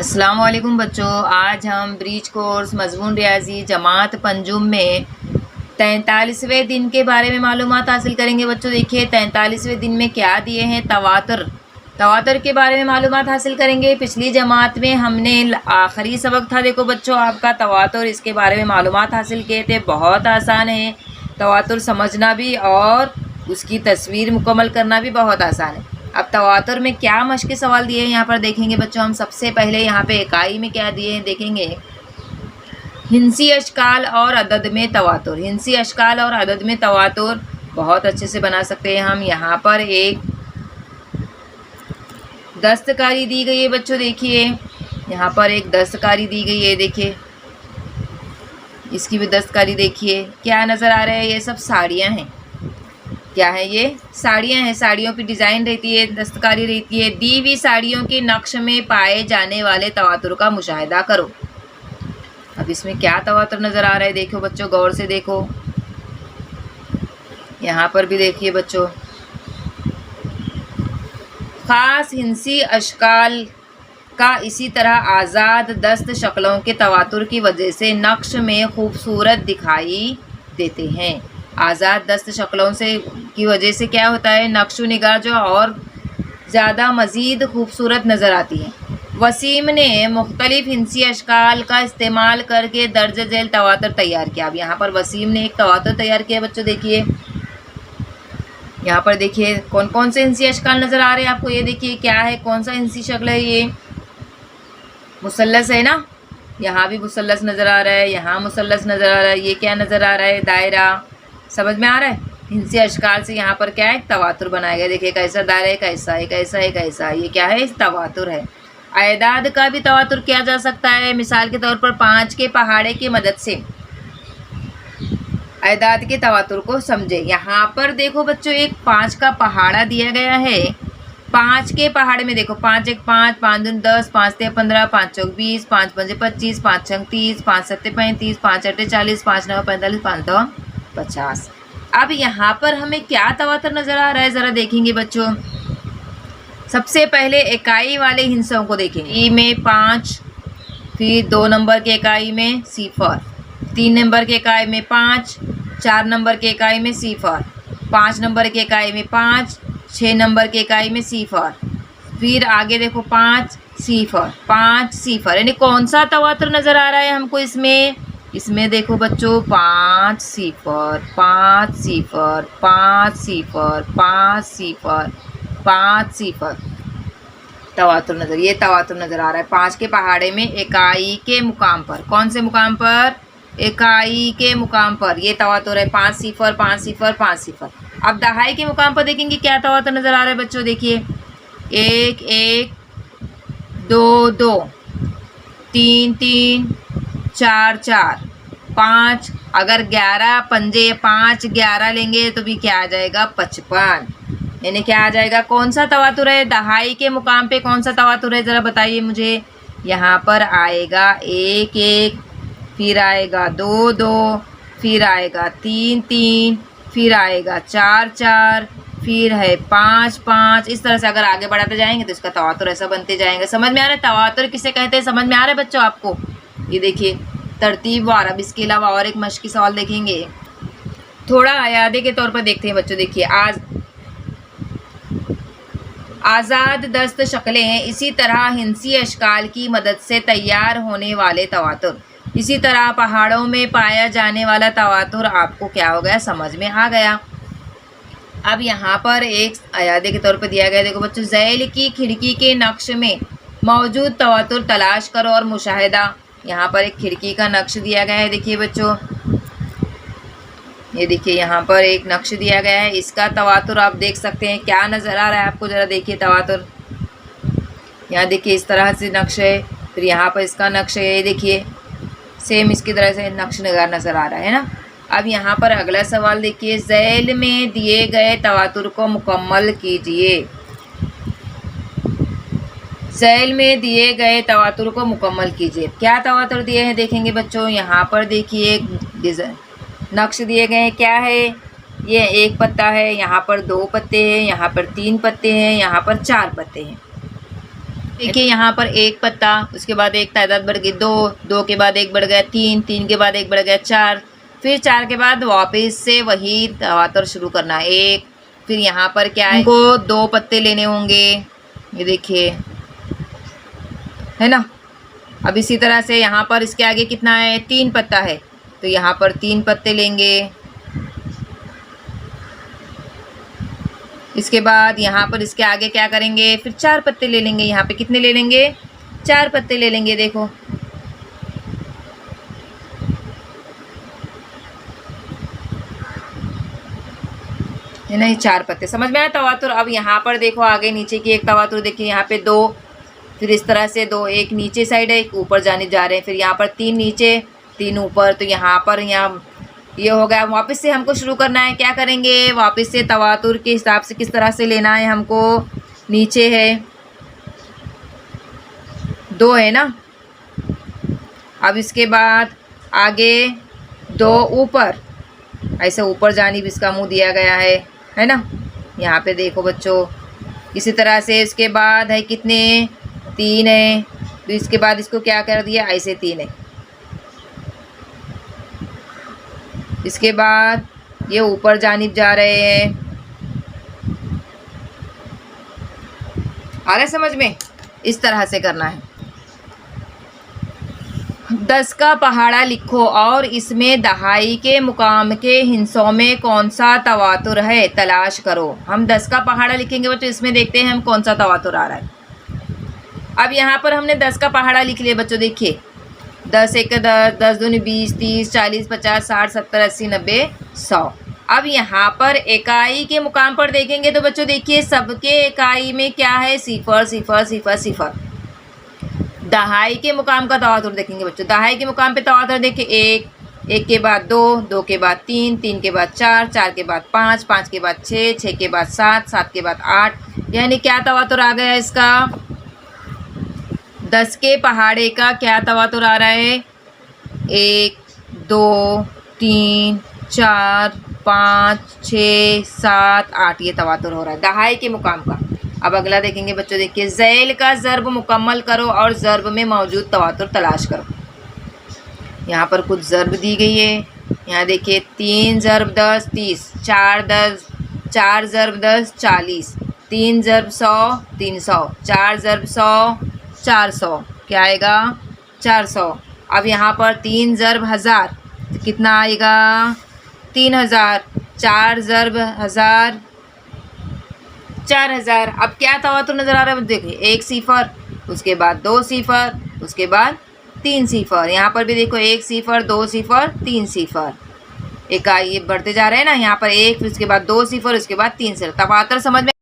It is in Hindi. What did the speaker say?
अस्सलाम वालेकुम बच्चों, आज हम ब्रीच कोर्स मज़मून रियाजी जमात पंजुम में 43वें दिन के बारे में मालूमात हासिल करेंगे। बच्चों देखिए 43वें दिन में क्या दिए हैं। तवातर के बारे में मालूमात हासिल करेंगे। पिछली जमात में हमने आखिरी सबक था, देखो बच्चों आपका तवातर, इसके बारे में मालूमात हासिल किए थे। बहुत आसान है तवातर समझना भी, और उसकी तस्वीर मुकम्मल करना भी बहुत आसान है। अब तवातर में क्या मश्क़ी सवाल दिए हैं यहाँ पर देखेंगे बच्चों। हम सबसे पहले यहाँ पे इकाई में क्या दिए हैं देखेंगे। हिंसी अशकाल और अदद में तवातर। हिंसी अशकाल और अदद में तवातर बहुत अच्छे से बना सकते हैं हम। यहाँ पर एक दस्तकारी दी गई है बच्चों, देखिए यहाँ पर एक दस्तकारी दी गई है। देखिए इसकी भी दस्तकारी देखिए, क्या नज़र आ रहा है। ये सब साड़ियाँ हैं। क्या है ये? साड़ियाँ हैं। साड़ियों पे डिज़ाइन रहती है, दस्तकारी रहती है। दी हुई साड़ियों के नक्श में पाए जाने वाले तवातर का मुशाहिदा करो। अब इसमें क्या तवातर नज़र आ रहा है देखो बच्चों, गौर से देखो। यहाँ पर भी देखिए बच्चों, ख़ास हिंसी अशकाल का इसी तरह आज़ाद दस्त शक्लों के तवातर की वजह से नक्श में खूबसूरत दिखाई देते हैं। आज़ाद दस्त शक्लों से की वजह से क्या होता है, नक्शो निगार जो और ज़्यादा मज़ीद खूबसूरत नज़र आती है। वसीम ने मुख्तलिफ़ हिंसी अशकाल का इस्तेमाल करके दर्ज झेल तवातर तैयार किया। अब यहाँ पर वसीम ने एक तवातर तैयार किया बच्चों। देखिए यहाँ पर देखिए कौन कौन से हिंसी अशकाल नज़र आ रहे हैं आपको। ये देखिए क्या है, कौन सा हिंसी शक्ल है। ये मुसल्लस है ना, यहाँ भी मुसल्लस नज़र आ रहा है, यहाँ मुसल्लस नज़र आ रहा है। ये क्या नज़र आ रहा है, दायरा। समझ में आ रहा है। हिंसी अशकाल से यहाँ पर क्या है, तवातर बनाया गया। देखिए कैसा दायरा है, कैसा है, कैसा है, कैसा है। ये क्या है, तवातर है। आयदाद का भी तवातर किया जा सकता है। मिसाल के तौर पर 5 के पहाड़े की मदद से आयदाद के तवातर को समझे। यहाँ पर देखो बच्चों, एक 5 का पहाड़ा दिया गया है। 5 के पहाड़े में देखो, 5 1 5, 5 2 10, 5 3 15, 5 4 20, 5 5 25, 5 6 30, 5 7 35, 5 8 40, 5 9 45, 5 2 50। अब यहाँ पर हमें क्या तवातर नज़र आ रहा है, ज़रा देखेंगे बच्चों। सबसे पहले इकाई वाले हिस्सों को देखेंगे। ई में 5, फिर 2 नंबर के इकाई में 0, 3 नंबर के इकाई में 5, 4 नंबर के इकाई में 0, 5 नंबर के इकाई में 5, 6 नंबर के इकाई में 0, फिर आगे देखो 5 0, 5 0। यानी कौन सा तवातर नज़र आ रहा है हमको इसमें। इसमें देखो बच्चों 5 0, 5 0, 5 0, 5 0, 5 0 तवातर नज़र, ये तवातर नज़र आ रहा है। 5 के पहाड़े में इकाई के मुकाम पर, कौन से मुकाम पर, इकाई के मुकाम पर ये तवातर है। 5 0, 5 0, 5 0। अब दहाई के मुकाम पर देखेंगे क्या तवातर नज़र आ रहा है बच्चों। देखिए 1 1, 2 2, 3 3, 4 4, 5। अगर 11 पंजे 5 11 लेंगे तो भी क्या आ जाएगा, 55। यानी क्या आ जाएगा, कौन सा तवातर है दहाई के मुकाम पे, कौन सा तवातर है ज़रा बताइए मुझे। यहाँ पर आएगा 1 1, फिर आएगा 2 2, फिर आएगा 3 3, फिर आएगा 4 4, फिर है 5 5। इस तरह से अगर आगे बढ़ाते जाएंगे तो इसका तवातर ऐसा बनते जाएंगे। समझ में आ रहा है तवातर किसे कहते हैं, समझ में आ रहा है बच्चों आपको। ये देखिए तरतीब वार। अब इसके अलावा और एक मश्क़ी सवाल देखेंगे, थोड़ा अयादे के तौर पर देखते हैं बच्चों। देखिए आज़ाद दस्त शक्लें, इसी तरह हिंसी अशकाल की मदद से तैयार होने वाले तवातर। इसी तरह पहाड़ों में पाया जाने वाला तवातर आपको क्या हो गया, समझ में आ गया। अब यहाँ पर एक अयादे के तौर पर दिया गया, देखो बच्चों, ज़ैल की खिड़की के नक्श में मौजूद तवातर तलाश करो और मुशाहिदा। यहाँ पर एक खिड़की का नक्श दिया गया है। देखिए बच्चों, ये देखिए यहाँ पर एक नक्श दिया गया है। इसका तवातर आप देख सकते हैं, क्या नज़र आ रहा है आपको, ज़रा देखिए तवातर। यहाँ देखिए इस तरह से नक्श है, फिर यहाँ पर इसका नक्श है। ये देखिए सेम इसकी तरह से नक्श नज़र आ रहा है ना। अब यहाँ पर अगला सवाल देखिए, ज़ैल में दिए गए तवातर को मुकम्मल कीजिए। ज़ैल में दिए गए तवातर को मुकम्मल कीजिए। क्या तवातर दिए हैं देखेंगे बच्चों। यहाँ पर देखिए नक्श दिए गए हैं, क्या है, ये 1 पत्ता है, यहाँ पर 2 पत्ते हैं, यहाँ पर 3 पत्ते हैं, यहाँ पर 4 पत्ते हैं। देखिए यहाँ पर एक पत्ता, उसके बाद एक तादाद बढ़ गई 2, 2 के बाद एक बढ़ गया 3, 3 के बाद एक बढ़ गया 4, फिर 4 के बाद वापस से वही तवातर शुरू करना है 1। फिर यहाँ पर क्या है, हमको 2 पत्ते लेने होंगे, ये देखिए है ना। अब इसी तरह से यहाँ पर इसके आगे कितना है, 3 पत्ता है, तो यहाँ पर 3 पत्ते लेंगे। इसके बाद यहाँ पर इसके आगे क्या करेंगे, फिर 4 पत्ते ले लेंगे। यहाँ पे कितने ले लेंगे, 4 पत्ते ले लेंगे। देखो है ना, ये 4 पत्ते। समझ में आया तवातुर। अब यहाँ पर देखो आगे नीचे की एक तवातुर देखिए, यहाँ पे 2, फिर इस तरह से 2, एक नीचे साइड है, एक ऊपर जाने जा रहे हैं, फिर यहाँ पर 3 नीचे 3 ऊपर, तो यहाँ पर यहाँ ये हो गया। वापस से हमको शुरू करना है, क्या करेंगे, वापस से तवातुर के हिसाब से किस तरह से लेना है हमको। नीचे है 2 है ना, अब इसके बाद आगे 2 ऊपर, ऐसे ऊपर जानिब इसका मुंह दिया गया है ना। यहाँ पे देखो बच्चों, इसी तरह से इसके बाद है कितने, 3 है, तो इसके बाद इसको क्या कर दिया, ऐसे 3 है। इसके बाद ये ऊपर जानिब जा रहे हैं, आ रहा है समझ में, इस तरह से करना है। 10 का पहाड़ा लिखो और इसमें दहाई के मुकाम के हिस्सों में कौन सा तवातुर है तलाश करो। हम 10 का पहाड़ा लिखेंगे बच्चों, इसमें देखते हैं हम कौन सा तवातुर आ रहा है। अब यहाँ पर हमने 10 का पहाड़ा लिख लिया बच्चों, देखिए 10 एक 10, 10 दूनी 20, 30, 40, 50, 60, 70, 80, 90, 100। अब यहाँ पर इकाई के मुकाम पर देखेंगे तो बच्चों देखिए सबके इकाई में क्या है, सिफर सिफर सिफर सिफर। दहाई के मुकाम का तवातुर देखेंगे बच्चों, दहाई के मुकाम पे तवातुर देखिए 1, 1 के बाद 2, 2 के बाद 3, 3 के बाद 4, 4 के बाद 5, 5 के बाद 6, 6 के बाद 7, 7 के बाद 8, यानी क्या तवातुर आ गया इसका, 10 के पहाड़े का क्या तवातुर आ रहा है, 1, 2, 3, 4, 5, 6, 7, 8, ये तवातुर हो रहा है दहाई के मुकाम का। अब अगला देखेंगे बच्चों, देखिए ज़ैल का ज़र्ब मुकम्मल करो और ज़र्ब में मौजूद तवातुर तलाश करो। यहाँ पर कुछ ज़र्ब दी गई है, यहाँ देखिए 3 ज़र्ब 10 30, 4 ज़र्ब 10 40, 3 ज़र्ब 100 300, 4 ज़र्ब 100 400, क्या आएगा 400। अब यहाँ पर 3 ज़र्ब 1000, कितना आएगा 3000, 4 ज़र्ब 1000 4000। अब क्या तवातुर नज़र आ रहा है देखिए, 1 सिफर, उसके बाद 2 सिफर, उसके बाद 3 सिफर। यहाँ पर भी देखो 1 सिफर 2 सिफर 3 सिफर, इकाई ये बढ़ते जा रहे हैं ना। यहाँ पर 1, फिर उसके बाद 2 सिफर, उसके बाद 3 सिफर। तवातुर समझ में